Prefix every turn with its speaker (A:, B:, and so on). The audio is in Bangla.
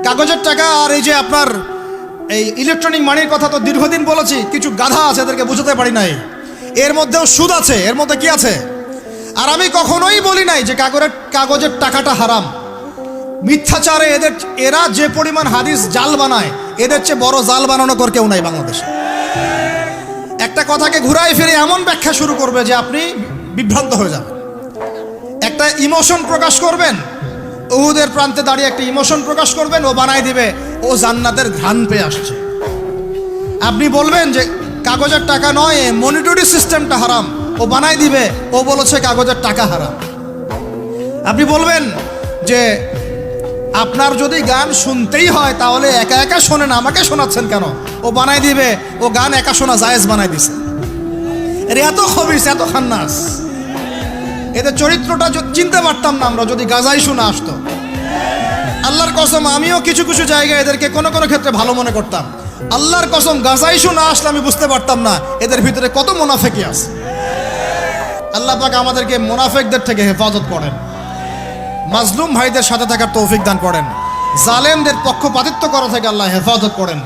A: কাগজের টাকা আর এই যে আপনার এই ইলেকট্রনিক মানির কথা তো দীর্ঘদিন বলেছি, কিছু গাধা আছে এদেরকে বুঝাতে পারি নাই। এর মধ্যেও সুদ আছে, এর মধ্যে কি আছে? আর আমি কখনোই বলি নাই যে কাগজের টাকাটা হারাম। মিথ্যাচারে এরা যে পরিমাণ হাদিস জাল বানায়, এদের চেয়ে বড় জাল বানানো কর কেউ নাই বাংলাদেশে। একটা কথাকে ঘুরাই ফিরে এমন ব্যাখ্যা শুরু করবে যে আপনি বিভ্রান্ত হয়ে যাবেন। একটা ইমোশন প্রকাশ করবেন, উহুদের প্রান্তে দাঁড়িয়ে একটা ইমোশন প্রকাশ করবেন, ও বানাই দিবে ও জান্নাতের ঘ্রাণ পেয়ে আসছে। আপনি বলবেন যে কাগজের টাকা নয়, মনিটরি সিস্টেমটা হারাম, ও বানাই দিবে ও বলেছে কাগজের টাকা হারাম। আপনি বলবেন যে আপনার যদি গান শুনতেই হয় তাহলে একা একা শোনেন, আমাকে শোনাচ্ছেন কেন? ও বানাই দিবে ও গান একা শোনা জায়েজ বানাই দিছে। এর এত খবিস, এত খান্নাস, এদের চরিত্রটা চিনতে পারতাম না আমরা যদি গাজাই শোনা আসতো। আল্লাহর কসম, আমিও কিছু কিছু জায়গায় এদেরকে কোনো কোনো ক্ষেত্রে ভালো মনে করতাম। আল্লাহর কসম, গাজাই শোনা আসলে আমি বুঝতে পারতাম না এদের ভিতরে কত মুনাফিকি আছে। আল্লাহ পাক আমাদেরকে মুনাফিকদের থেকে হেফাজত করেন, মাজলুম ভাইদের সাথে থাকার তৌফিক দান করেন, জালেমদের পক্ষপাতিত্ব করা থেকে আল্লাহ হেফাজত করেন।